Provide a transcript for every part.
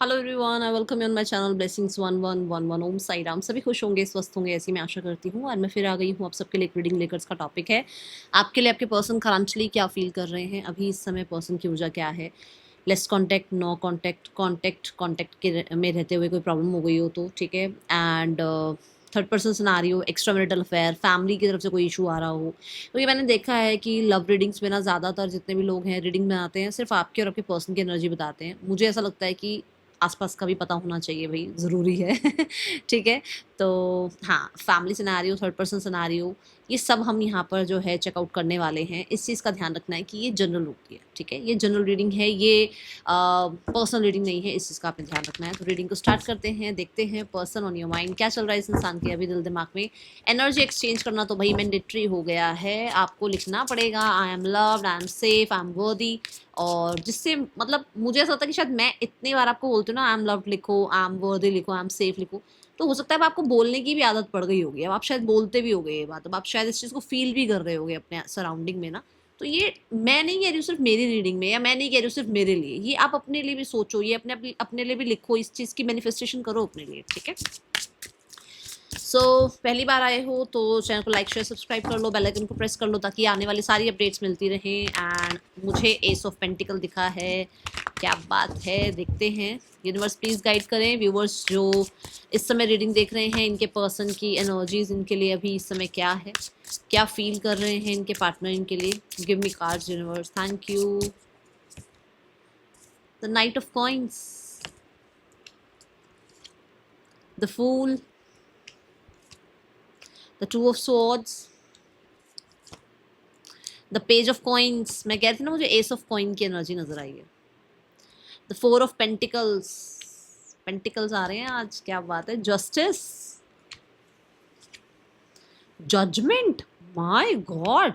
Hello everyone, I welcome you on my channel blessings 1111 ओम साई राम। सभी खुश होंगे, स्वस्थ होंगे, ऐसी मैं आशा करती हूँ। और मैं फिर आ गई हूँ आप सबके लिए एक रीडिंग लेकर। इसका टॉपिक है आपके लिए आपके पर्सन करंटली क्या फील कर रहे हैं, अभी इस समय पर्सन की ऊर्जा क्या है। Less contact, no contact, contact के में रहते हुए कोई प्रॉब्लम हो गई हो तो ठीक है। And third person scenario, extra marital affair, family की तरफ से कोई इशू आ रहा हो। तो ये मैंने देखा है कि लव रीडिंग्स में ना ज़्यादातर जितने भी लोग हैं रीडिंग बनाते हैं सिर्फ आपके और आपके पर्सन की एनर्जी बताते हैं। मुझे ऐसा लगता है कि आसपास का भी पता होना चाहिए भाई, ज़रूरी है। ठीक है। तो हाँ, family scenario, third person scenario, ये सब हम यहाँ पर जो है चेकआउट करने वाले हैं। इस चीज़ का ध्यान रखना है कि ये जनरल होती है, ठीक है। ये जनरल रीडिंग है, ये पर्सनल रीडिंग नहीं है। इस चीज़ का आपने ध्यान रखना है। तो रीडिंग को स्टार्ट करते हैं, देखते हैं पर्सन ऑन योर माइंड क्या चल रहा है इस इंसान के अभी दिल दिमाग में। एनर्जी एक्सचेंज करना तो भाई मैंडेटरी हो गया है। आपको लिखना पड़ेगा I am loved, I am safe, I am वर्दी। और जिससे मतलब मुझे ऐसा होता है कि शायद मैं इतनी बार आपको बोलती हूँ ना, आई एम लव्ड लिखो, आई एम वर्दी लिखो, आई एम सेफ लिखो, तो हो सकता है अब आपको बोलने की भी आदत पड़ गई होगी। अब आप शायद बोलते भी होगे ये बात, अब आप शायद इस चीज़ को फील भी कर रहे होगे अपने सराउंडिंग में ना। तो ये मैं नहीं कह रही हूँ सिर्फ मेरी रीडिंग में, या मैं नहीं कह रही हूँ सिर्फ मेरे लिए, ये आप अपने लिए भी सोचो, ये अपने अपने लिए भी लिखो, इस चीज़ की मैनिफेस्टेशन करो अपने लिए, ठीक है। पहली बार आए हो तो चैनल को लाइक शेयर सब्सक्राइब कर लो, बेल आइकन को प्रेस कर लो ताकि आने वाली सारी अपडेट्स मिलती रहें। एंड मुझे एस ऑफ पेंटिकल दिखा है, क्या बात है, देखते हैं। यूनिवर्स प्लीज़ गाइड करें व्यूवर्स जो इस समय रीडिंग देख रहे हैं, इनके पर्सन की एनर्जीज इनके लिए अभी इस समय क्या है, क्या फील कर रहे हैं इनके पार्टनर इनके लिए। Give me cards universe, thank you. The knight of coins, the fool, the two of swords, the page of coins. मैं कह रही थी ना, मुझे एस ऑफ कॉइन की एनर्जी नजर आई है। The four of pentacles, pentacles आ रहे हैं आज, क्या बात है। जस्टिस, जजमेंट, माय गॉड,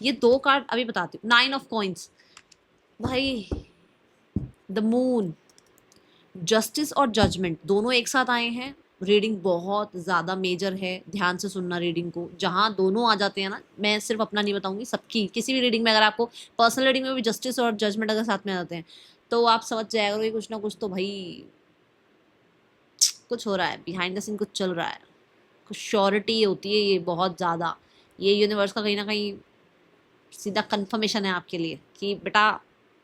ये दो कार्ड अभी बताती हूँ। नाइन ऑफ कॉइन्स भाई, द मून, जस्टिस और जजमेंट दोनों एक साथ आए हैं। रीडिंग बहुत ज़्यादा मेजर है, ध्यान से सुनना रीडिंग को। जहाँ दोनों आ जाते हैं ना, मैं सिर्फ अपना नहीं बताऊंगी, सबकी किसी भी रीडिंग में अगर आपको पर्सनल रीडिंग में भी जस्टिस और जजमेंट अगर साथ में आ जाते हैं तो आप समझ जाया करो कि कुछ ना कुछ तो भाई कुछ हो रहा है, बिहाइंड द सीन कुछ चल रहा है, कुछ श्योरिटी होती है ये बहुत ज़्यादा। ये यूनिवर्स का कहीं ना कहीं सीधा कंफर्मेशन है आपके लिए कि बेटा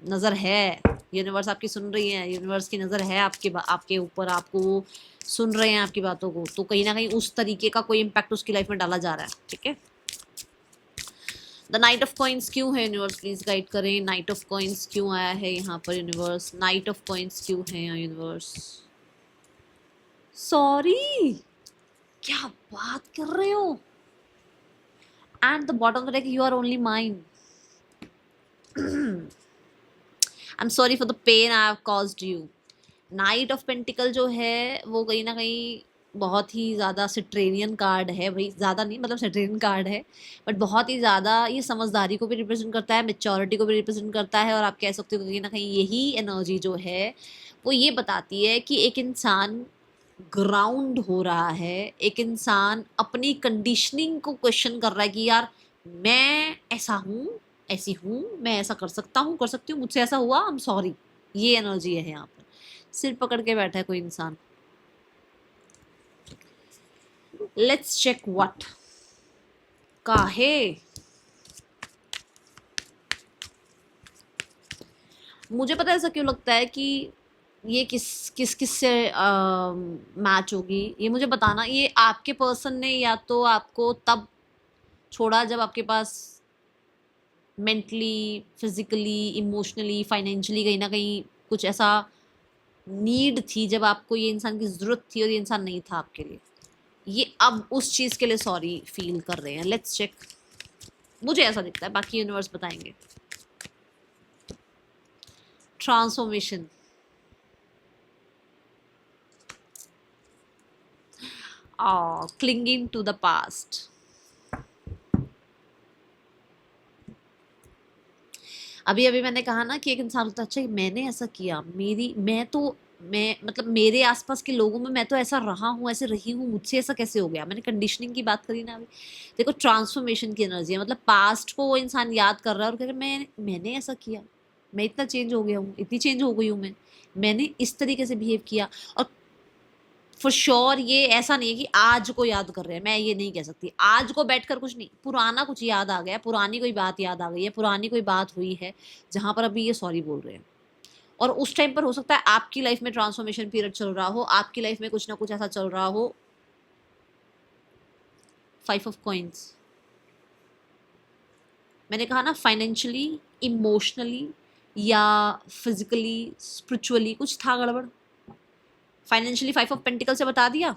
नज़र है, यूनिवर्स आपकी सुन रही है, यूनिवर्स की नज़र है आपके ऊपर, आपको वो सुन रहे हैं आपकी बातों को। तो कहीं ना कहीं उस तरीके का कोई इम्पैक्ट उसकी लाइफ में डाला जा रहा है, ठीक है। द नाइट ऑफ कॉइन्स क्यों है यूनिवर्स, प्लीज गाइड करें। नाइट ऑफ कॉइन्स क्यों आया है यहाँ पर यूनिवर्स, नाइट ऑफ कॉइन्स क्यों है यहाँ यूनिवर्स। सॉरी, क्या बात कर रहे हो। And the bottom of the deck, you are only mine. I am sorry for the pain I have caused you. Knight of pentacle जो है वो कहीं ना कहीं बहुत ही ज़्यादा सिट्रेनियन कार्ड है भाई, ज़्यादा नहीं मतलब सिट्रेनियन कार्ड है, बट बहुत ही ज़्यादा ये समझदारी को भी रिप्रेजेंट करता है, मेच्योरिटी को भी रिप्रेजेंट करता है। और आप कह सकते हो कहीं ना कहीं यही एनर्जी जो है वो ये बताती है कि एक इंसान ग्राउंड हो रहा है, एक इंसान अपनी कंडीशनिंग को क्वेश्चन कर रहा है कि यार मैं ऐसा हूँ, ऐसी हूँ, मैं ऐसा कर सकता हूँ, कर सकती हूँ, मुझसे ऐसा हुआ, आई एम सॉरी। ये एनर्जी है यहाँ पर। सिर पकड़ के बैठा है कोई इंसान। लेट्स चेक व्हाट काहे। मुझे पता है ऐसा क्यों लगता है कि ये किस किस किस से मैच होगी, ये मुझे बताना। ये आपके पर्सन ने या तो आपको तब छोड़ा जब आपके पास मेंटली, फिजिकली, इमोशनली, फाइनेंशियली कहीं ना कहीं कुछ ऐसा नीड थी, जब आपको ये इंसान की ज़रूरत थी और ये इंसान नहीं था आपके लिए। ये अब उस चीज़ के लिए सॉरी फील कर रहे हैं। लेट्स चेक, मुझे ऐसा दिखता है, बाकी यूनिवर्स बताएंगे। Transformation, clinging to the past. अभी अभी मैंने कहा ना कि एक इंसान होता है, अच्छा मैंने ऐसा किया, मैं मतलब मेरे आसपास के लोगों में मैं तो ऐसा रहा हूँ, ऐसे रही हूँ, मुझसे ऐसा कैसे हो गया। मैंने कंडीशनिंग की बात करी ना अभी। देखो ट्रांसफॉर्मेशन की एनर्जी है, मतलब पास्ट को वो इंसान याद कर रहा है और कह रहा है मैंने ऐसा किया, मैं इतना चेंज हो गया हूँ, इतनी चेंज हो गई हूँ मैंने इस तरीके से बिहेव किया। और फॉर श्योर ये ऐसा नहीं है कि आज को याद कर रहे हैं, मैं ये नहीं कह सकती आज को बैठकर कुछ नहीं, पुराना कुछ याद आ गया, पुरानी कोई बात याद आ गई है, पुरानी कोई बात हुई है जहां पर अभी ये सॉरी बोल रहे हैं। और उस टाइम पर हो सकता है आपकी लाइफ में ट्रांसफॉर्मेशन पीरियड चल रहा हो, आपकी लाइफ में कुछ ना कुछ ऐसा चल रहा हो। 5 ऑफ कॉइंस, मैंने कहा ना, फाइनेंशियली, इमोशनली या फिजिकली, स्पिरिचुअली कुछ था गड़बड़। फाइनेंशियली 5 ऑफ पेंटिकल से बता दिया,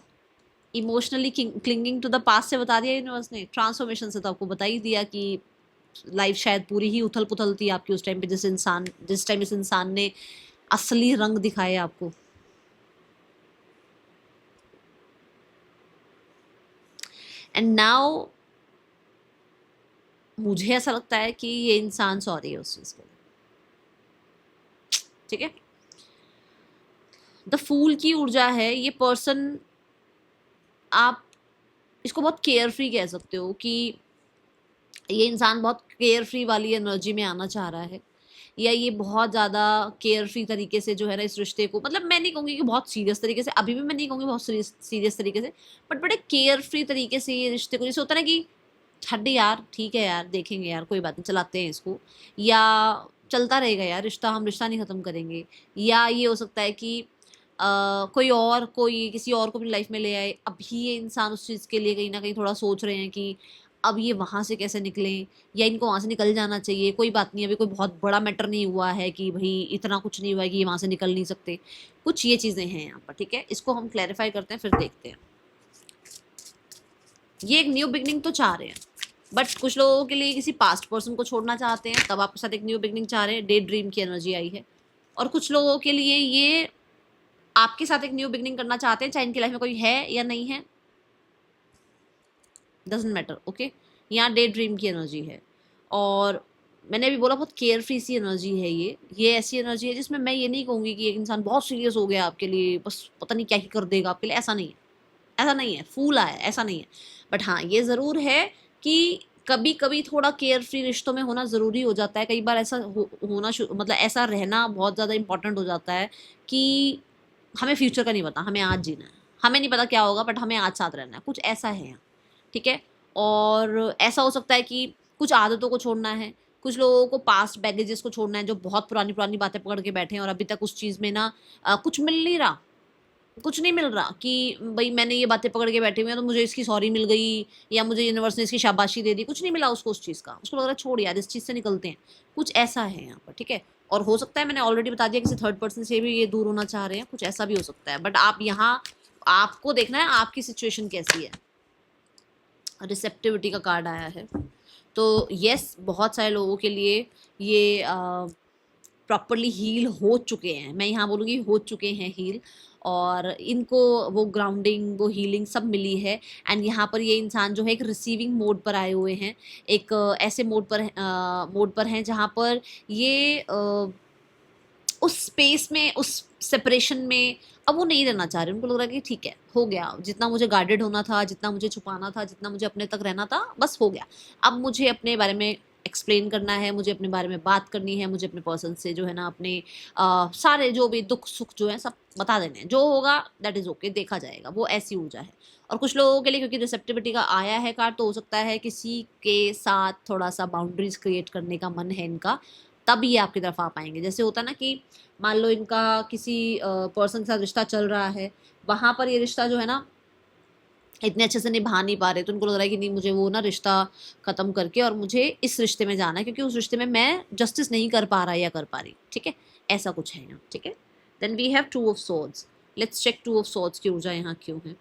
emotionally clinging to the past से बता दिया यूनिवर्स ने, ट्रांसफॉर्मेशन से तो आपको बता ही दिया कि लाइफ शायद पूरी ही उथल पुथल थी आपकी उस टाइम पे, जिस टाइम इस इंसान ने असली रंग दिखाए आपको। एंड नाउ मुझे ऐसा लगता है कि ये इंसान सॉरी है उस चीज के लिए, ठीक है। द फूल की ऊर्जा है ये पर्सन, आप इसको बहुत केयर फ्री कह सकते हो कि ये इंसान बहुत केयर फ्री वाली एनर्जी में आना चाह रहा है, या ये बहुत ज़्यादा केयर फ्री तरीके से जो है ना इस रिश्ते को, मतलब मैं नहीं कहूँगी कि बहुत सीरियस तरीके से, अभी भी मैं नहीं कहूँगी बहुत सीरियस तरीके से, बट बड़े केयर फ्री तरीके से ये रिश्ते को, जैसे होता है ना कि छड्डी यार, ठीक है यार, देखेंगे यार, कोई बात नहीं, चलाते हैं इसको, या चलता रहेगा यार रिश्ता, हम रिश्ता नहीं ख़त्म करेंगे। या ये हो सकता है कि कोई किसी और को अपनी लाइफ में ले आए, अभी ये इंसान उस चीज़ के लिए कहीं ना कहीं थोड़ा सोच रहे हैं कि अब ये वहाँ से कैसे निकलें, या इनको वहाँ से निकल जाना चाहिए, कोई बात नहीं, अभी कोई बहुत बड़ा मैटर नहीं हुआ है कि भाई इतना कुछ नहीं हुआ है कि ये वहाँ से निकल नहीं सकते, कुछ ये चीज़ें हैं यहाँ पर, ठीक है। इसको हम क्लैरिफाई करते हैं, फिर देखते हैं। ये एक न्यू बिगनिंग तो चाह रहे हैं, बट कुछ लोगों के लिए किसी पास्ट पर्सन को छोड़ना चाहते हैं, तब आपके साथ एक न्यू बिगनिंग चाह रहे हैं, डे ड्रीम की एनर्जी आई है। और कुछ लोगों के लिए ये आपके साथ एक न्यू बिगनिंग करना चाहते हैं, चाहे इनकी लाइफ में कोई है या नहीं है, डजंट मैटर, ओके। यहाँ डे ड्रीम की एनर्जी है, और मैंने अभी बोला बहुत केयर फ्री सी एनर्जी है ये ऐसी एनर्जी है जिसमें मैं ये नहीं कहूँगी कि एक इंसान बहुत सीरियस हो गया आपके लिए, बस पता नहीं क्या ही कर देगा आपके लिए, ऐसा नहीं है, ऐसा नहीं है, फूल आया, ऐसा नहीं है। बट हाँ, ये ज़रूर है कि कभी कभी थोड़ा केयर फ्री रिश्तों में होना ज़रूरी हो जाता है, कई बार ऐसा होना मतलब ऐसा रहना बहुत ज़्यादा इंपॉर्टेंट हो जाता है कि हमें फ्यूचर का नहीं पता, हमें आज जीना है, हमें नहीं पता क्या होगा, बट हमें आज साथ रहना है, कुछ ऐसा है यहाँ, ठीक है। और ऐसा हो सकता है कि कुछ आदतों को छोड़ना है, कुछ लोगों को पास्ट बैगेजेस को छोड़ना है, जो बहुत पुरानी पुरानी बातें पकड़ के बैठे हैं और अभी तक उस चीज़ में ना कुछ मिल नहीं रहा, कुछ नहीं मिल रहा कि भाई मैंने ये बातें पकड़ के बैठी हुई हैं तो मुझे इसकी सॉरी मिल गई, या मुझे यूनिवर्स ने इसकी शाबाशी दे दी, कुछ नहीं मिला उसको उस चीज़ का, उसको लग रहा है छोड़ यार इस चीज़ से निकलते हैं, कुछ ऐसा है यहाँ पर, ठीक है। और हो सकता है, मैंने ऑलरेडी बता दिया, किसी थर्ड पर्सन से भी ये दूर होना चाह रहे हैं, कुछ ऐसा भी हो सकता है, बट आप यहाँ, आपको देखना है आपकी सिचुएशन कैसी है। रिसेप्टिविटी का कार्ड आया है, तो यस, बहुत सारे लोगों के लिए ये प्रॉपरली हील हो चुके हैं, मैं यहाँ बोलूँगी हो चुके हैं हील, और इनको वो ग्राउंडिंग, वो हीलिंग सब मिली है। एंड यहाँ पर ये इंसान जो है एक रिसीविंग मोड पर आए हुए हैं, एक ऐसे मोड पर हैं जहाँ पर ये उस स्पेस में, उस सेपरेशन में अब वो नहीं रहना चाह रहे, उनको लग रहा है कि ठीक है, हो गया, जितना मुझे गार्डेड होना था, जितना मुझे छुपाना था, जितना मुझे अपने तक रहना था, बस हो गया। अब मुझे अपने बारे में एक्सप्लेन करना है, मुझे अपने बारे में बात करनी है, मुझे अपने पर्सन से जो है ना अपने सारे जो भी दुख सुख जो है सब बता देने हैं, जो होगा दैट इज़ ओके, देखा जाएगा, वो ऐसी ऊर्जा है। और कुछ लोगों के लिए क्योंकि रिसेप्टिविटी का आया है कार्ड, तो हो सकता है किसी के साथ थोड़ा सा बाउंड्रीज क्रिएट करने का मन है इनका, तब ये आपकी तरफ आ पाएंगे। जैसे होता है ना कि मान लो इनका किसी पर्सन के साथ रिश्ता चल रहा है, वहाँ पर ये रिश्ता जो है ना इतने अच्छे से निभा नहीं पा रहे, तो उनको लग रहा है कि नहीं, मुझे वो ना रिश्ता ख़त्म करके और मुझे इस रिश्ते में जाना है, क्योंकि उस रिश्ते में मैं जस्टिस नहीं कर पा रहा या कर पा रही, ठीक है, ऐसा कुछ है यहाँ, ठीक है। Then we have 2 of swords, let's check 2 of swords की ऊर्जा यहाँ क्यों है।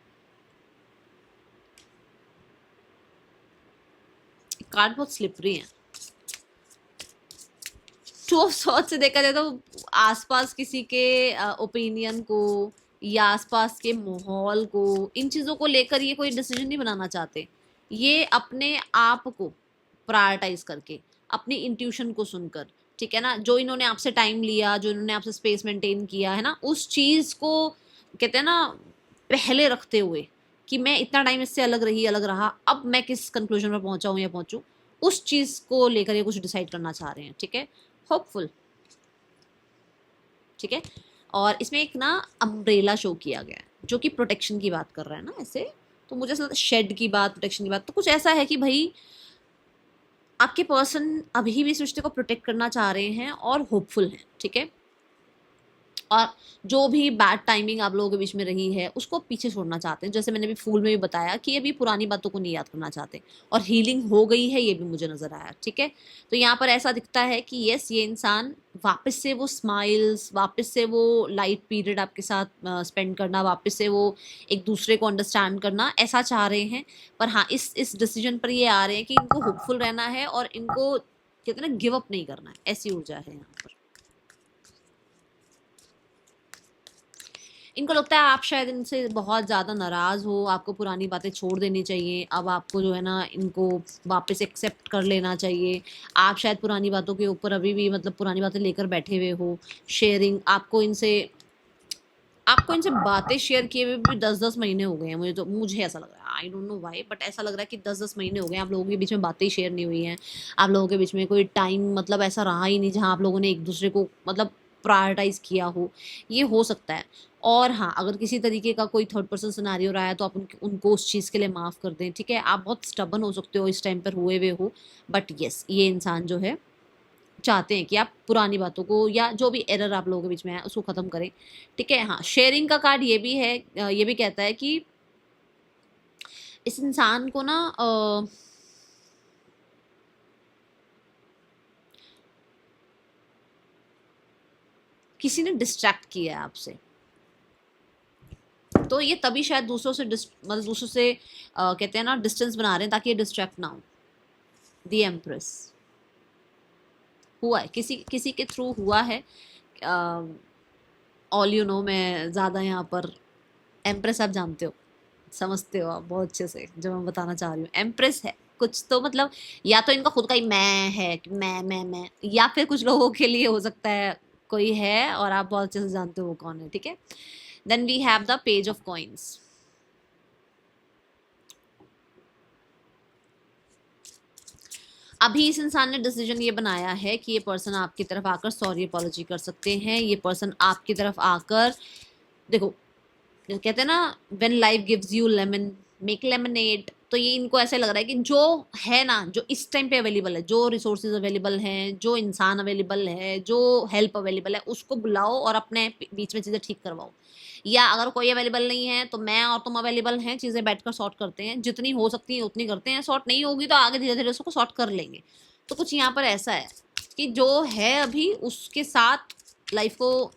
कार्ड बहुत स्लिपरी है। 2 ऑफ सॉर्ड्स से देखा जाए तो आसपास किसी के ओपिनियन को या आसपास के माहौल को, इन चीज़ों को लेकर ये कोई डिसीजन नहीं बनाना चाहते, ये अपने आप को प्रायोरिटाइज करके, अपनी इंट्यूशन को सुनकर, ठीक है ना, जो इन्होंने आपसे टाइम लिया, जो इन्होंने आपसे स्पेस मेंटेन किया है ना, उस चीज़ को कहते हैं ना पहले रखते हुए कि मैं इतना टाइम इससे अलग रही, अलग रहा, अब मैं किस कंक्लूजन पर पहुंचा हूँ या पहुंचूँ, उस चीज़ को लेकर ये कुछ डिसाइड करना चाह रहे हैं, ठीक है। होपफुल, ठीक है। और इसमें एक ना अम्ब्रेला शो किया गया है जो कि प्रोटेक्शन की बात कर रहा है ना ऐसे, तो मुझे ऐसा लगता है शेड की बात, प्रोटेक्शन की बात, तो कुछ ऐसा है कि भाई आपके पर्सन अभी भी इस रिश्ते को प्रोटेक्ट करना चाह रहे हैं और होपफुल हैं, ठीक है। और जो भी बैड टाइमिंग आप लोगों के बीच में रही है उसको पीछे छोड़ना चाहते हैं, जैसे मैंने अभी फूल में भी बताया कि ये भी पुरानी बातों को नहीं याद करना चाहते, और हीलिंग हो गई है ये भी मुझे नजर आया, ठीक है। तो यहाँ पर ऐसा दिखता है कि यस, ये इंसान वापस से वो स्माइल्स, वापस से वो लाइट पीरियड आपके साथ स्पेंड करना, वापस से वो एक दूसरे को अंडरस्टैंड करना, ऐसा चाह रहे हैं। पर हाँ, इस डिसीजन पर ये आ रहे हैं कि इनको होपफुल रहना है और इनको कहते हैं ना गिव अप नहीं करना है, ऐसी ऊर्जा है यहाँ पर। इनको लगता है आप शायद इनसे बहुत ज़्यादा नाराज़ हो, आपको पुरानी बातें छोड़ देनी चाहिए, अब आपको जो है ना इनको वापस एक्सेप्ट कर लेना चाहिए। आप शायद पुरानी बातों के ऊपर अभी भी मतलब पुरानी बातें लेकर बैठे हुए हो। शेयरिंग आपको इनसे बातें शेयर किए हुए भी 10-10 महीने हो गए हैं, मुझे ऐसा लग रहा है, I don't know why, but ऐसा लग रहा है कि 10-10 महीने हो गए आप लोगों के बीच में बातें शेयर नहीं हुई हैं। आप लोगों के बीच में कोई टाइम मतलब ऐसा रहा ही नहीं जहाँ आप लोगों ने एक दूसरे को मतलब प्रायोरिटाइज किया हो, ये हो सकता है। और हाँ, अगर किसी तरीके का कोई थर्ड पर्सन सिनेरियो रहा है तो आप उनको उस चीज़ के लिए माफ़ कर दें, ठीक है। आप बहुत स्टबर्न हो सकते हो इस टाइम पर हुए हुए हो, बट यस, ये इंसान जो है चाहते हैं कि आप पुरानी बातों को या जो भी एरर आप लोगों के बीच में है उसको ख़त्म करें, ठीक है। हाँ, शेयरिंग का कार्ड ये भी है, ये भी कहता है कि इस इंसान को ना किसी ने डिस्ट्रैक्ट किया है आपसे, तो ये तभी शायद दूसरों से मतलब दूसरों से कहते हैं ना डिस्टेंस बना रहे हैं ताकि ये डिस्ट्रैक्ट ना हो। दी एम्प्रेस हुआ है, किसी किसी के थ्रू हुआ है। ऑल यू नो, मैं ज़्यादा यहाँ पर एम्प्रेस आप जानते हो, समझते हो आप बहुत अच्छे से जो मैं बताना चाह रही हूँ। एम्प्रेस है कुछ तो मतलब, या तो इनका खुद का ही मैं है कि मैं, या फिर कुछ लोगों के लिए हो सकता है कोई है और आप बहुत अच्छे से जानते हो वो कौन है, ठीक है। Then we have the page of coins. अभी इस इंसान ने डिसीजन ये बनाया है कि ये पर्सन आपकी तरफ आकर सॉरी अपॉलॉजी कर सकते हैं। ये पर्सन आपकी तरफ आकर, देखो कहते हैं ना when life gives you lemon make lemonade, तो ये इनको ऐसे लग रहा है कि जो है ना, जो इस टाइम पे अवेलेबल है, जो रिसोर्सेज अवेलेबल हैं, जो इंसान अवेलेबल है, जो हेल्प अवेलेबल है, उसको बुलाओ और अपने बीच में चीज़ें ठीक करवाओ। या अगर कोई अवेलेबल नहीं है तो मैं और तुम अवेलेबल हैं, चीज़ें बैठकर सॉर्ट करते हैं, जितनी हो सकती है उतनी करते हैं, सॉर्ट नहीं होगी तो आगे धीरे धीरे उसको सॉर्ट कर लेंगे। तो कुछ यहाँ पर ऐसा है कि जो है अभी उसके साथ लाइफ को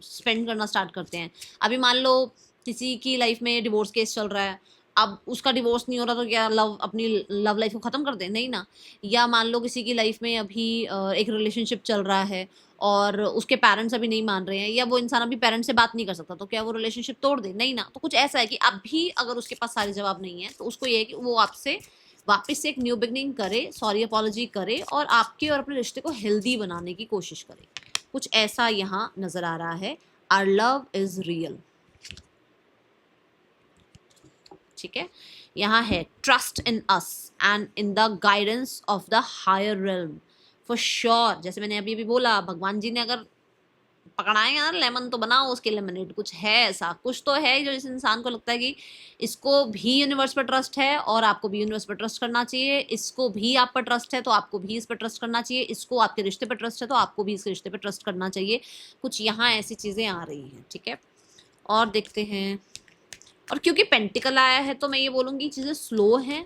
स्पेंड करना स्टार्ट करते हैं। अभी मान लो किसी की लाइफ में डिवोर्स केस चल रहा है, अब उसका डिवोर्स नहीं हो रहा तो क्या अपनी लव लाइफ को ख़त्म कर दे, नहीं ना। या मान लो किसी की लाइफ में अभी एक रिलेशनशिप चल रहा है और उसके पेरेंट्स अभी नहीं मान रहे हैं, या वो इंसान अभी पेरेंट्स से बात नहीं कर सकता, तो क्या वो रिलेशनशिप तोड़ दे, नहीं ना। तो कुछ ऐसा है कि अभी अगर उसके पास सारे जवाब नहीं है तो उसको ये है कि वो आपसे वापस से एक न्यू बिगनिंग करे, सॉरी अपॉलॉजी करे और आपके और अपने रिश्ते को हेल्दी बनाने की कोशिश करे। कुछ ऐसा यहाँ नजर आ रहा है। आवर लव इज रियल, ठीक है। यहाँ है trust in us and in the guidance of the higher realm for sure. जैसे मैंने अभी भी बोला, भगवान जी ने अगर पकड़ाएंगे ना लेमन तो बनाओ उसके लेमनेड। कुछ है ऐसा, कुछ तो है जो इस इंसान को लगता है कि इसको भी यूनिवर्स पर ट्रस्ट है और आपको भी यूनिवर्स पर ट्रस्ट करना चाहिए, इसको भी आप पर ट्रस्ट है तो आपको भी इस पर ट्रस्ट करना चाहिए, इसको आपके रिश्ते पर ट्रस्ट है तो आपको भी इस रिश्ते पर ट्रस्ट करना चाहिए। कुछ यहाँ ऐसी चीज़ें आ रही हैं, ठीक है। और देखते हैं, और क्योंकि पेंटिकल आया है तो मैं ये बोलूँगी चीज़ें स्लो हैं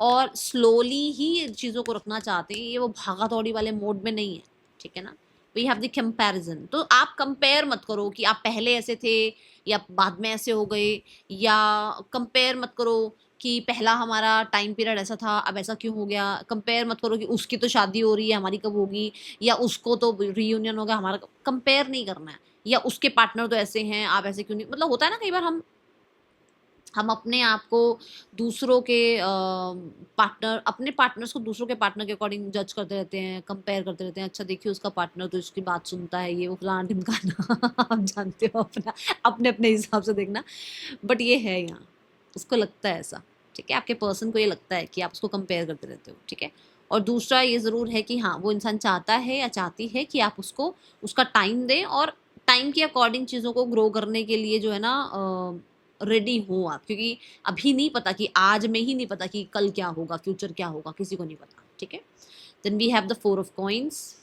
और स्लोली ही चीज़ों को रखना चाहते हैं, ये वो भागा दौड़ी वाले मोड में नहीं है, ठीक है ना। वी हैव द कंपैरिजन, तो आप कंपेयर मत करो कि आप पहले ऐसे थे या बाद में ऐसे हो गए, या कंपेयर मत करो कि पहला हमारा टाइम पीरियड ऐसा था अब ऐसा क्यों हो गया। कंपेयर मत करो कि उसकी तो शादी हो रही है हमारी कब होगी, या उसको तो रीयूनियन होगा हमारा कंपेयर नहीं करना है, या उसके पार्टनर तो ऐसे हैं आप ऐसे क्यों नहीं। मतलब होता है ना कई बार हम अपने आप को दूसरों के पार्टनर, अपने पार्टनर्स को दूसरों के पार्टनर के अकॉर्डिंग जज करते रहते हैं, कंपेयर करते रहते हैं। अच्छा देखिए उसका पार्टनर तो इसकी बात सुनता है, ये वो फलाना ढिमकाना आप जानते हो, अपना अपने अपने हिसाब से देखना। बट ये है यहाँ, उसको लगता है ऐसा, ठीक है। आपके पर्सन को ये लगता है कि आप उसको कंपेयर करते रहते हो, ठीक है। और दूसरा ये ज़रूर है कि हाँ, वो इंसान चाहता है या चाहती है कि आप उसको उसका टाइम दें और टाइम के अकॉर्डिंग चीज़ों को ग्रो करने के लिए जो है ना रेडी हो आप, क्योंकि अभी नहीं पता कि आज में ही नहीं पता कि कल क्या होगा, फ्यूचर क्या होगा, किसी को नहीं पता, ठीक है। Then we have the 4 of coins.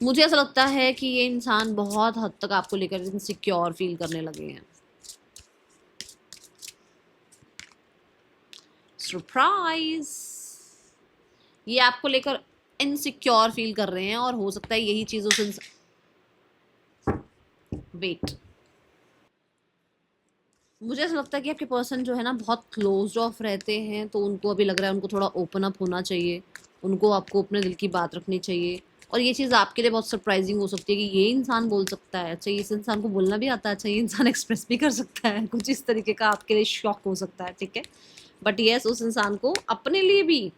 मुझे ऐसा लगता है कि ये इंसान बहुत हद तक आपको लेकर इनसिक्योर फील करने लगे हैं। सरप्राइज, ये आपको लेकर इनसिक्योर फील कर रहे हैं और हो सकता है यही चीज उस वेट, मुझे ऐसा लगता है कि आपके पर्सन जो है ना बहुत क्लोज ऑफ रहते हैं, तो उनको अभी लग रहा है उनको थोड़ा ओपन अप होना चाहिए, उनको आपको अपने दिल की बात रखनी चाहिए। और ये चीज़ आपके लिए बहुत सरप्राइजिंग हो सकती है कि ये इंसान बोल सकता है, अच्छा इस इंसान को बोलना भी आता है, अच्छा ये इंसान एक्सप्रेस भी कर सकता है, कुछ इस तरीके का आपके लिए शॉक हो सकता है, ठीक है। बट येस, उस इंसान को अपने लिए भी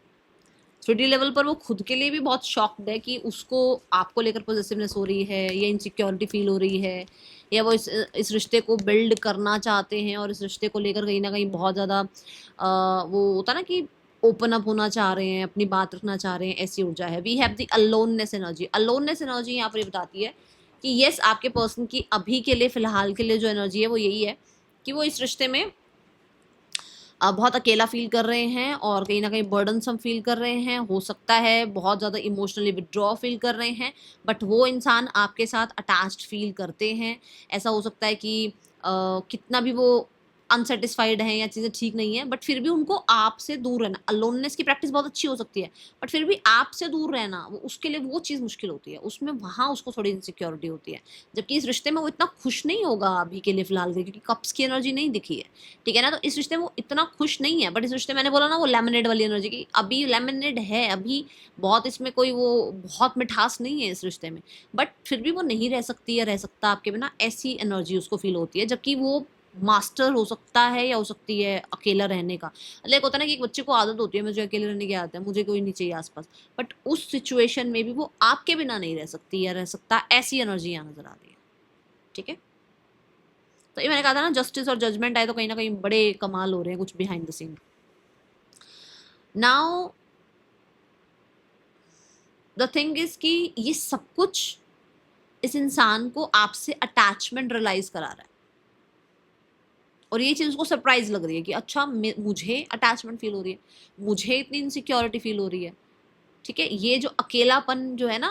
3D लेवल पर वो खुद के लिए भी बहुत शॉक्ड है कि उसको आपको लेकर पॉजिटिवनेस हो रही है या इनसिक्योरिटी फील हो रही है, या वो इस रिश्ते को बिल्ड करना चाहते हैं और इस रिश्ते को लेकर कहीं ना कहीं बहुत ज़्यादा वो होता है ना कि ओपन अप होना चाह रहे हैं, अपनी बात रखना चाह रहे हैं, ऐसी ऊर्जा है। We have the aloneness energy. Aloneness energy यहाँ पर ये बताती है कि यस, आपके पर्सन की अभी के लिए, फिलहाल के लिए जो एनर्जी है वो यही है कि वो इस रिश्ते में बहुत अकेला फील कर रहे हैं और कहीं ना कहीं बर्डनसम फील कर रहे हैं, हो सकता है बहुत ज़्यादा इमोशनली विड्रॉ फील कर रहे हैं, बट वो इंसान आपके साथ अटैच्ड फील करते हैं। ऐसा हो सकता है कि कितना भी वो अनसेटिस्फाइड हैं या चीज़ें ठीक नहीं है, बट फिर भी उनको आपसे दूर रहना, अलोननेस की प्रैक्टिस बहुत अच्छी हो सकती है, बट फिर भी आपसे दूर रहना वो उसके लिए वो चीज़ मुश्किल होती है, उसमें वहाँ उसको थोड़ी इनसिक्योरिटी होती है। जबकि इस रिश्ते में वो इतना खुश नहीं होगा अभी के लिए, फिलहाल के, क्योंकि कप्स की एनर्जी नहीं दिखी है, ठीक है ना। तो इस रिश्ते में वो इतना खुश नहीं है, बट इस रिश्ते में मैंने बोला ना वो लेमनेड वाली एनर्जी की, अभी लेमनेड है, अभी बहुत इसमें कोई वो बहुत मिठास नहीं है इस रिश्ते में, बट फिर भी वो नहीं रह सकती या रह सकता आपके बिना, ऐसी एनर्जी उसको फील होती है। जबकि वो मास्टर हो सकता है या हो सकती है अकेला रहने का, लाइक होता है ना कि एक बच्चे को आदत होती है मुझे अकेले रहने की आदत है, मुझे कोई नहीं चाहिए आसपास, बट उस सिचुएशन में भी वो आपके बिना नहीं रह सकती या रह सकता, ऐसी एनर्जी यहाँ नजर आ रही है, ठीक है। तो ये मैंने कहा था ना, जस्टिस और जजमेंट आए तो कहीं ना कहीं बड़े कमाल हो रहे हैं कुछ behind the scene. Now the thing is कि ये सब कुछ इस इंसान को आपसे अटैचमेंट रियलाइज करा रहा है, और ये चीज उसको सरप्राइज लग रही है कि अच्छा मुझे अटैचमेंट फील हो रही है, मुझे इतनी इनसिक्योरिटी फील हो रही है, ठीक है। ये जो अकेलापन जो है ना,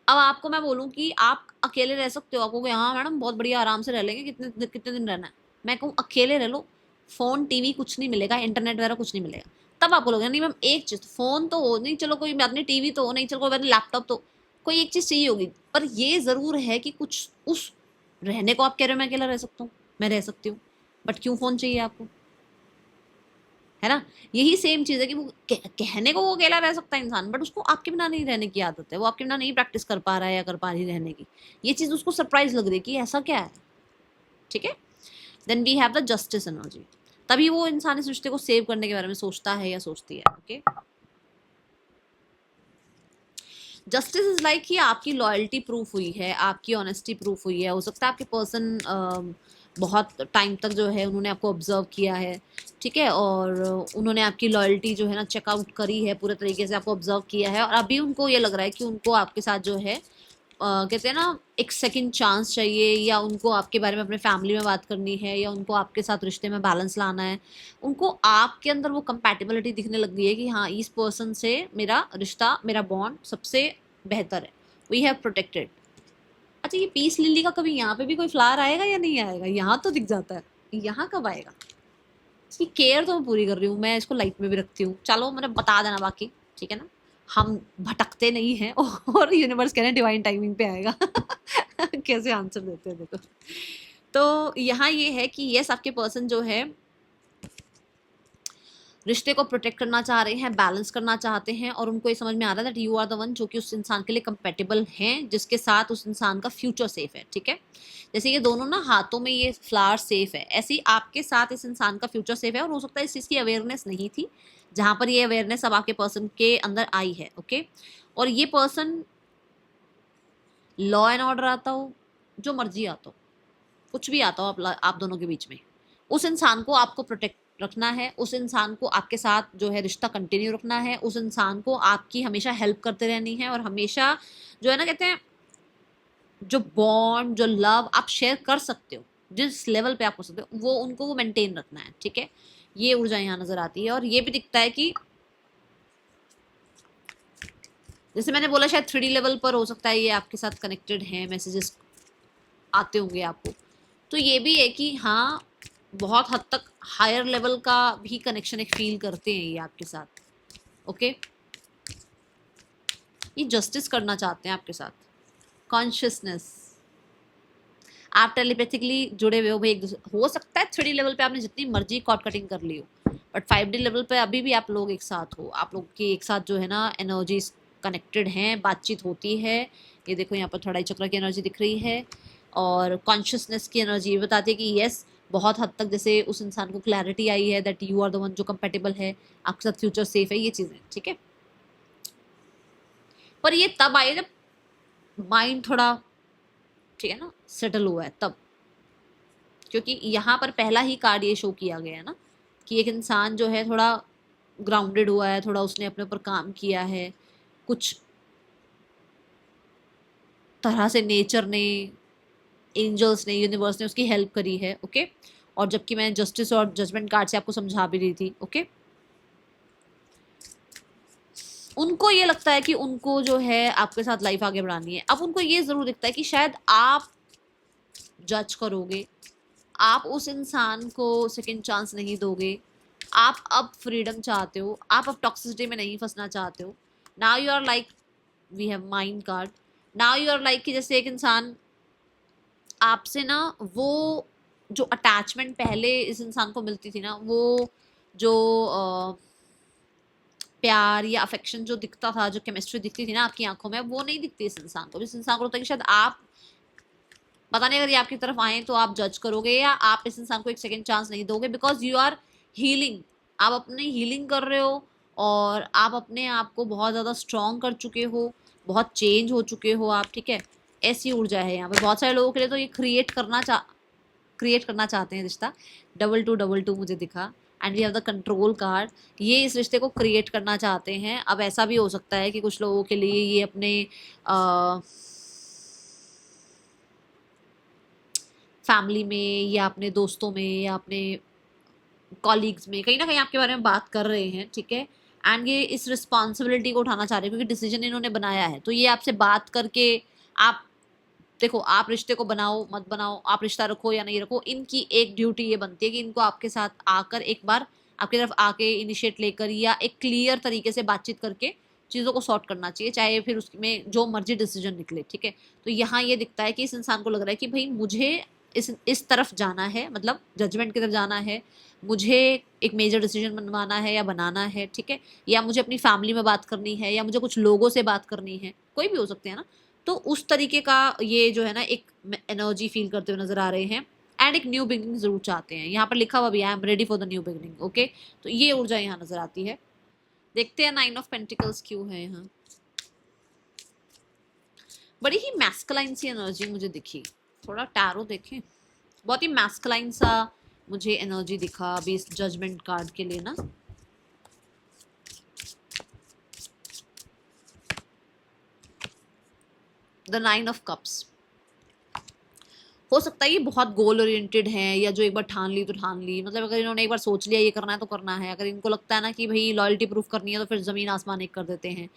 अब आपको मैं बोलूं कि आप अकेले रह सकते हो, आपको हाँ मैडम बहुत बढ़िया आराम से रह लेंगे, कितने कितने दिन रहना है, मैं कहूँ अकेले रह लो, फोन टीवी कुछ नहीं मिलेगा, इंटरनेट वगैरह कुछ नहीं मिलेगा, तब आपको लोग नहीं मैम एक चीज, फोन तो हो नहीं, चलो कोई बात नहीं, टीवी तो हो नहीं, चलो कोई बात नहीं, लैपटॉप तो, कोई एक चीज चाहिए होगी, पर ये जरूर है कि कुछ उस रहने को आप कह रहे हो मैं अकेला रह सकता हूँ, मैं रह सकती हूँ, बट क्यों फोन चाहिए आपको, है ना। यही सेम चीज है कि वो कहने को वो अकेला रह सकता है इंसान, बट उसको आपके बिना नहीं रहने की आदत है, वो आपके बिना नहीं प्रैक्टिस कर पा रहा है या कर पा रही रहने की, ये चीज उसको सरप्राइज लग रही है कि ऐसा क्या है, ठीक है। Then we have the justice energy. तभी वो इंसान इस रिश्ते को सेव करने के बारे में सोचता है या सोचती है, ओके। जस्टिस इज लाइक कि आपकी लॉयल्टी प्रूफ हुई है, आपकी ऑनेस्टी प्रूफ हुई है, हो सकता है आपके पर्सन बहुत टाइम तक जो है उन्होंने आपको ऑब्जर्व किया है, ठीक है, और उन्होंने आपकी लॉयल्टी जो है ना चेकआउट करी है, पूरे तरीके से आपको ऑब्जर्व किया है, और अभी उनको ये लग रहा है कि उनको आपके साथ जो है कहते हैं ना एक सेकंड चांस चाहिए, या उनको आपके बारे में अपने फैमिली में बात करनी है, या उनको आपके साथ रिश्ते में बैलेंस लाना है, उनको आपके अंदर वो कंपैटिबिलिटी दिखने लग गई है कि हाँ इस पर्सन से मेरा रिश्ता, मेरा बॉन्ड सबसे बेहतर है, वी हैव प्रोटेक्टेड। अच्छा ये पीस लिली का कभी यहाँ पे भी कोई फ्लावर आएगा या नहीं आएगा, यहाँ तो दिख जाता है, यहाँ कब आएगा, इसकी केयर तो मैं पूरी कर रही हूँ, मैं इसको लाइट में भी रखती हूँ, चलो मैंने बता देना बाकी, ठीक है ना, हम भटकते नहीं हैं और यूनिवर्स कह रहे हैं डिवाइन टाइमिंग पे आएगा कैसे आंसर देते हैं देखो। तो यहाँ ये है कि यस, आपके पर्सन जो है रिश्ते को प्रोटेक्ट करना चाह रहे हैं, बैलेंस करना चाहते हैं, और उनको ये समझ में आ रहा है that you are the one जो कि उस इंसान के लिए कंपेटेबल हैं, जिसके साथ उस इंसान का फ्यूचर सेफ है, ठीक है। जैसे ये दोनों ना हाथों में ये फ्लावर सेफ है, ऐसे ही आपके साथ इस इंसान का फ्यूचर सेफ है, और हो सकता है इस चीज़ की अवेयरनेस नहीं थी, जहाँ पर ये अवेयरनेस अब आपके पर्सन के अंदर आई है, ओके। और ये पर्सन लॉ एंड ऑर्डर आता हो, जो मर्जी आता हो, कुछ भी आता हो आप दोनों के बीच में, उस इंसान को आपको प्रोटेक्ट रखना है, उस इंसान को आपके साथ जो है रिश्ता कंटिन्यू रखना है, उस इंसान को आपकी हमेशा हेल्प करते रहनी है और हमेशा जो है ना कहते हैं जो बॉन्ड जो लव आप शेयर कर सकते हो, जिस लेवल पे आप कर सकते हो वो उनको वो मेंटेन रखना है, ठीक है। ये ऊर्जा यहाँ नजर आती है और ये भी दिखता है कि जैसे मैंने बोला शायद 3D लेवल पर हो सकता है ये आपके साथ कनेक्टेड है, मैसेजेस आते होंगे आपको। तो ये भी है कि हाँ बहुत हद तक हायर लेवल का भी कनेक्शन एक फील करते हैं ये आपके साथ, ओके। ये जस्टिस करना चाहते हैं आपके साथ, कॉन्शियसनेस, आप टेलीपैथिकली जुड़े हुए हो भाई एक दूसरे, हो सकता है 3D लेवल पे आपने जितनी मर्जी कॉर्ड कटिंग कर ली हो, बट 5D लेवल पे अभी भी आप लोग एक साथ हो, आप लोग की एक साथ जो है ना एनर्जीज कनेक्टेड हैं, बातचीत होती है। ये देखो यहाँ पर थोड़ा चक्र की एनर्जी दिख रही है और कॉन्शियसनेस की एनर्जी ये बताती है कि यस बहुत हद तक जैसे उस इंसान को क्लैरिटी आई है that you are the one जो कंपेटेबल है, आपके साथ फ्यूचर सेफ है, ये चीज़ें, ठीक है। पर ये तब आए जब माइंड थोड़ा ठीक है ना सेटल हुआ है तब, क्योंकि यहाँ पर पहला ही कार्ड ये शो किया गया है ना कि एक इंसान जो है थोड़ा ग्राउंडेड हुआ है, थोड़ा उसने अपने ऊपर काम किया है, कुछ तरह से नेचर ने, एंजल्स ने, यूनिवर्स ने उसकी हेल्प करी है, ओके। और जबकि मैं जस्टिस और जजमेंट कार्ड से आपको समझा भी रही थी, ओके। उनको ये लगता है कि उनको जो है आपके साथ लाइफ आगे बढ़ानी है। अब उनको ये जरूर दिखता है कि शायद आप जज करोगे, आप उस इंसान को सेकंड चांस नहीं दोगे, आप अब फ्रीडम चाहते हो, आप अब टॉक्सिसिटी में नहीं फंसना चाहते हो। Now you are like, we have mind card, now you are like कि जैसे एक इंसान आपसे ना वो जो अटैचमेंट पहले इस इंसान को मिलती थी ना, वो जो प्यार या अफेक्शन जो दिखता था, जो केमिस्ट्री दिखती थी ना आपकी आंखों में, वो नहीं दिखती इस इंसान को। इस इंसान को लगता है कि शायद आप पता नहीं अगर ये आपकी तरफ आए तो आप जज करोगे या आप इस इंसान को एक सेकंड चांस नहीं दोगे, बिकॉज यू आर हीलिंग, आप अपनी हीलिंग कर रहे हो और आप अपने आप को बहुत ज़्यादा स्ट्रॉन्ग कर चुके हो, बहुत चेंज हो चुके हो आप, ठीक है। ऐसी ऊर्जा है यहाँ पे बहुत सारे लोगों के लिए। तो ये क्रिएट करना चाहते हैं रिश्ता। 2222 मुझे दिखा and we have the control card, ये इस रिश्ते को क्रिएट करना चाहते हैं। अब ऐसा भी हो सकता है कि कुछ लोगों के लिए ये अपने फैमिली में या अपने दोस्तों में या अपने कॉलीग्स में कहीं ना कहीं आपके बारे में बात कर रहे हैं, ठीक है। एंड ये इस रिस्पॉन्सिबिलिटी को उठाना चाह रहे हैं क्योंकि डिसीजन इन्होंने बनाया है। तो ये आपसे बात करके आप देखो, आप रिश्ते को बनाओ मत बनाओ, आप रिश्ता रखो या नहीं रखो, इनकी एक ड्यूटी ये बनती है कि इनको आपके साथ आकर एक बार आपकी तरफ आके इनिशिएट लेकर या एक क्लियर तरीके से बातचीत करके चीज़ों को सॉर्ट करना चाहिए, चाहे फिर उसमें जो मर्जी डिसीजन निकले, ठीक है। तो यहाँ ये दिखता है कि इस इंसान को लग रहा है कि भाई मुझे इस तरफ जाना है, मतलब जजमेंट की तरफ जाना है, मुझे एक मेजर डिसीजन बनवाना है या बनाना है, ठीक है। या मुझे अपनी फैमिली में बात करनी है या मुझे कुछ लोगों से बात करनी है, कोई भी हो सकते हैं ना। तो उस तरीके का ये जो है ना एक एनर्जी फील करते हुए नजर आ रहे हैं एंड एक न्यू बिगनिंग जरूर चाहते हैं। यहाँ पर लिखा हुआ भी I am ready for the new beginning, okay. तो ये ऊर्जा यहाँ नजर आती है। देखते हैं 9 ऑफ पेंटिकल्स क्यों है यहाँ। बड़ी ही मैस्कुलाइन सी एनर्जी मुझे दिखी, थोड़ा टैरो देखें, बहुत ही मैस्कुलाइन सा मुझे एनर्जी दिखा अभी इस जजमेंट कार्ड के लिए ना। द 9 ऑफ कप्स, हो सकता है ये बहुत गोल ओरिएंटेड है या जो एक बार ठान ली तो ठान ली, मतलब अगर इन्होंने एक बार सोच लिया ये करना है तो करना है। अगर इनको लगता है ना कि भाई लॉयल्टी प्रूफ करनी है तो फिर ज़मीन आसमान एक कर देते हैं।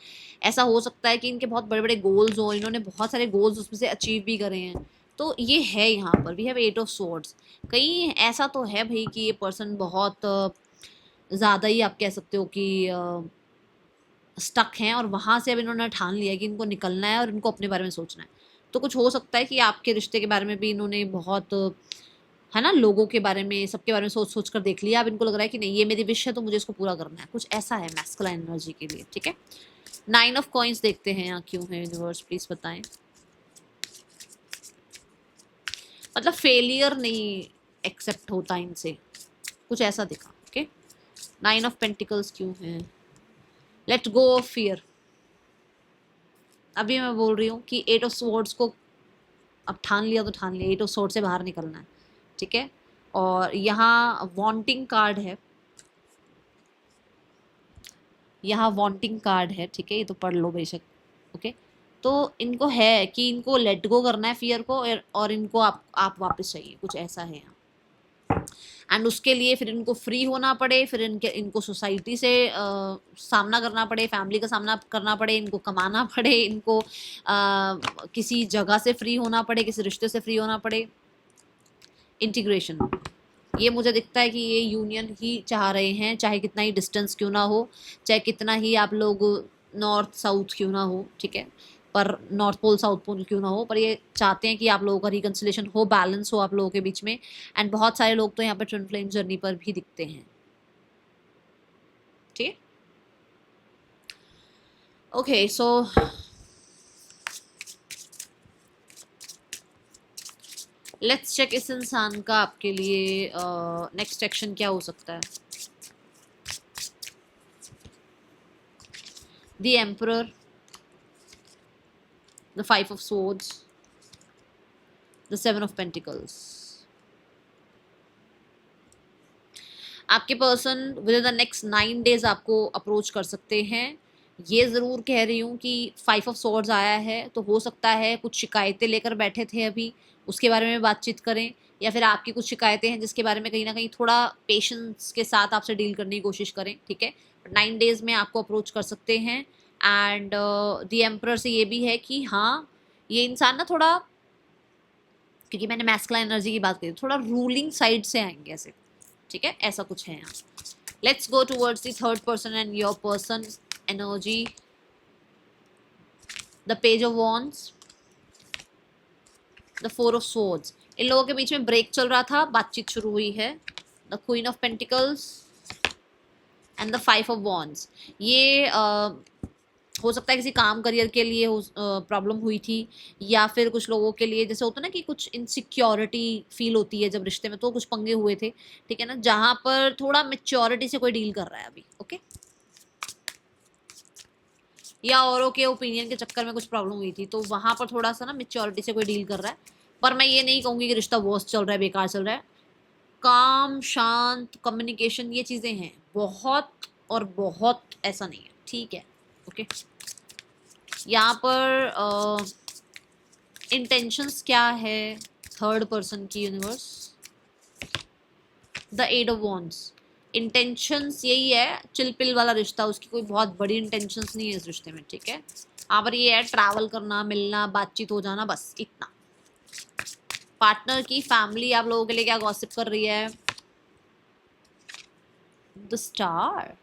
ऐसा हो सकता है कि इनके बहुत बड़े बड़े गोल्स हो, इन्होंने बहुत सारे गोल्स उसमें से अचीव भी करे हैं। तो ये है यहाँ पर वी हैव 8 ऑफ स्वॉर्ड्स। कहीं ऐसा तो है भाई कि ये पर्सन बहुत ज़्यादा ही आप कह सकते हो कि स्टक हैं और वहाँ से अब इन्होंने ठान लिया कि इनको निकलना है और इनको अपने बारे में सोचना है। तो कुछ हो सकता है कि आपके रिश्ते के बारे में भी इन्होंने बहुत है ना लोगों के बारे में, सबके बारे में सोच सोच कर देख लिया। अब इनको लग रहा है कि नहीं ये मेरी विश है तो मुझे इसको पूरा करना है, कुछ ऐसा है मैस्कुलाइन एनर्जी के लिए, ठीक है। 9 ऑफ कॉइंस देखते हैं यहाँ क्यों है, यूनिवर्स प्लीज बताएं। मतलब फेलियर नहीं एक्सेप्ट होता इनसे, कुछ ऐसा दिखा, ओके। 9 ऑफ पेंटिकल्स क्यों है, लेट गो ऑफ फियर। अभी मैं बोल रही हूँ कि 8 ऑफ स्वॉर्ड्स को अब ठान लिया तो ठान लिया, 8 ऑफ स्वॉर्ड से बाहर निकलना है, ठीक है। और यहाँ वांटिंग कार्ड है, यहाँ वांटिंग कार्ड है, ठीक है, ये तो पढ़ लो बेशक। ओके, तो इनको है कि इनको लेट गो करना है फियर को, और इनको आप वापस चाहिए, कुछ ऐसा है यहाँ। एंड उसके लिए फिर इनको फ्री होना पड़े, फिर इनको सोसाइटी से सामना करना पड़े, फैमिली का सामना करना पड़े, इनको कमाना पड़े, इनको किसी जगह से फ्री होना पड़े, किसी रिश्ते से फ्री होना पड़े। इंटीग्रेशन, ये मुझे दिखता है कि ये यूनियन ही चाह रहे हैं, चाहे कितना ही डिस्टेंस क्यों ना हो, चाहे कितना ही आप लोग नॉर्थ साउथ क्यों ना हो, ठीक है, पर नॉर्थ पोल साउथ पोल क्यों ना हो, पर ये चाहते हैं कि आप लोगों का रिकन्सिलेशन हो, बैलेंस हो आप लोगों के बीच में। एंड बहुत सारे लोग तो यहाँ पर ट्विन फ्लेम जर्नी पर भी दिखते हैं, ठीक है। ओके, सो लेट्स चेक इस इंसान का आपके लिए नेक्स्ट एक्शन क्या हो सकता है। The emperor, the 5 of swords, the 7 of pentacles। आपके person with in the next 9 days आपको अप्रोच कर सकते हैं। ये ज़रूर कह रही हूँ कि 5 of swords आया है, तो हो सकता है कुछ शिकायतें लेकर बैठे थे अभी, उसके बारे में बातचीत करें, या फिर आपकी कुछ शिकायतें हैं जिसके बारे में कहीं ना कहीं थोड़ा पेशेंस के साथ आपसे डील करने की कोशिश करें, ठीक है। 9 days में आपको अप्रोच कर सकते हैं। एंड द एम्परर से ये भी है कि हाँ, ये इंसान ना थोड़ा, क्योंकि मैंने मैस्कुलाइन एनर्जी की बात करी, थोड़ा रूलिंग साइड से आएंगे ऐसे, ठीक है, ऐसा कुछ है यहाँ। Let's go towards the third person and your person energy. The page of wands, the 4 of swords। इन लोगों के बीच में ब्रेक चल रहा था, बातचीत शुरू हुई है। The queen of pentacles and the 5 of wands। ये हो सकता है किसी काम करियर के लिए प्रॉब्लम हुई थी, या फिर कुछ लोगों के लिए जैसे होता है ना कि कुछ इनसिक्योरिटी फील होती है जब रिश्ते में, तो कुछ पंगे हुए थे, ठीक है ना, जहां पर थोड़ा मेच्योरिटी से कोई डील कर रहा है अभी, ओके, या औरों के ओपिनियन के चक्कर में कुछ प्रॉब्लम हुई थी, तो वहां पर थोड़ा सा ना मेच्योरिटी से कोई डील कर रहा है। पर मैं ये नहीं कहूंगी कि रिश्ता वर्स्ट चल रहा है, बेकार चल रहा है। काम, शांत कम्युनिकेशन, ये चीजें हैं, बहुत और बहुत ऐसा नहीं है, ठीक है, ओके। यहाँ पर इंटेंशंस क्या है थर्ड पर्सन की, universe, the 8 of wands। Intentions यही है, चिलपिल वाला रिश्ता, उसकी कोई बहुत बड़ी इंटेंशंस नहीं है इस रिश्ते में, ठीक है। यहाँ पर ये है ट्रैवल करना, मिलना, बातचीत हो जाना, बस इतना। पार्टनर की फैमिली आप लोगों के लिए क्या गॉसिप कर रही है, the star,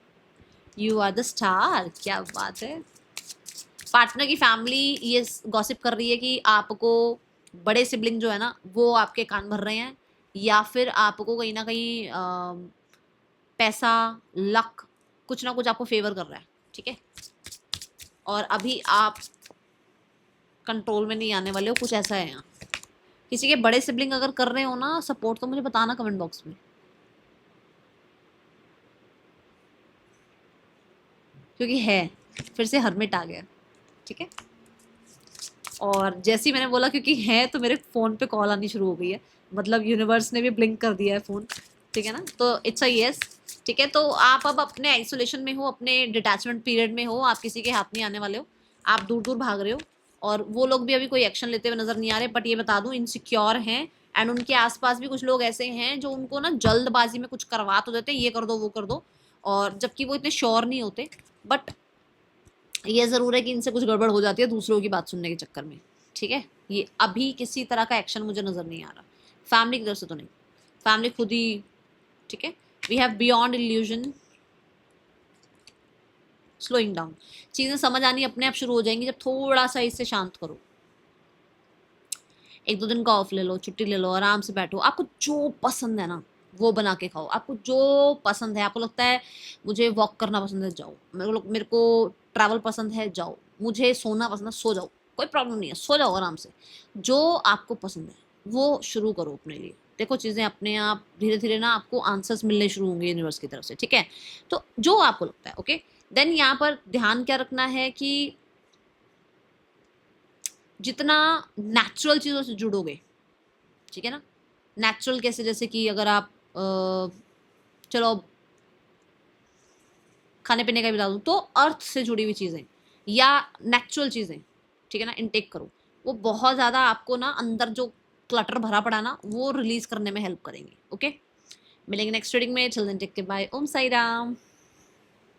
you are the star, क्या बात है। पार्टनर की फैमिली ये गॉसिप कर रही है कि आपको बड़े सिबलिंग जो है ना, वो आपके कान भर रहे हैं, या फिर आपको कहीं ना कहीं पैसा, लक, कुछ ना कुछ आपको फेवर कर रहा है, ठीक है, और अभी आप कंट्रोल में नहीं आने वाले हो, कुछ ऐसा है यहाँ। किसी के बड़े सिबलिंग अगर कर रहे हो ना सपोर्ट, तो मुझे बताना कमेंट बॉक्स में, क्योंकि है, फिर से हरमिट आ गया, ठीक है। और जैसे ही मैंने बोला क्योंकि है, तो मेरे फ़ोन पे कॉल आनी शुरू हो गई है, मतलब यूनिवर्स ने भी ब्लिंक कर दिया है फ़ोन, ठीक है ना, तो इट्स अ येस, ठीक है। तो आप अब अपने आइसोलेशन में हो, अपने डिटैचमेंट पीरियड में हो, आप किसी के हाथ नहीं आने वाले हो, आप दूर दूर भाग रहे हो, और वो लोग भी अभी कोई एक्शन लेते हुए नजर नहीं आ रहे। बट ये बता दूं, इनसिक्योर हैं, एंड उनके आसपास भी कुछ लोग ऐसे हैं जो उनको ना जल्दबाजी में कुछ करवा तो देते हैं, ये कर दो वो कर दो, और जबकि वो इतने श्योर नहीं होते। बट ये ज़रूर है कि इनसे कुछ गड़बड़ हो जाती है दूसरों की बात सुनने के चक्कर में, ठीक है। ये अभी किसी तरह का एक्शन मुझे नज़र नहीं आ रहा, फैमिली की तरफ से तो नहीं, फैमिली खुद ही, ठीक है। We have beyond illusion, slowing down, चीज़ें समझ आनी अपने आप शुरू हो जाएंगी जब थोड़ा सा इससे शांत करो। 1-2 दिन का ऑफ ले लो, छुट्टी ले लो, आराम से बैठो, आपको जो पसंद है ना वो बना के खाओ, आपको जो पसंद है, आपको लगता है मुझे वॉक करना पसंद है, जाओ, मेरे को ट्रैवल पसंद है, जाओ, मुझे सोना पसंद है, सो जाओ, कोई प्रॉब्लम नहीं है, सो जाओ आराम से, जो आपको पसंद है वो शुरू करो अपने लिए। देखो चीज़ें अपने आप धीरे धीरे ना आपको आंसर्स मिलने शुरू होंगे यूनिवर्स की तरफ से, ठीक है। तो जो आपको लगता है, ओके। देन यहाँ पर ध्यान क्या रखना है कि जितना नेचुरल चीज़ों से जुड़ोगे, ठीक है ना, नेचुरल कैसे, जैसे कि अगर आप चलो खाने पीने का भी बता दूँ तो अर्थ से जुड़ी हुई चीज़ें या नेचुरल चीज़ें, ठीक है ना, इनटेक करो। वो बहुत ज़्यादा आपको ना अंदर जो क्लटर भरा पड़ा ना वो रिलीज करने में हेल्प करेंगे। ओके, मिलेंगे नेक्स्ट रीडिंग में। चिल्ड्रन टेक के बाय। ओम साई राम।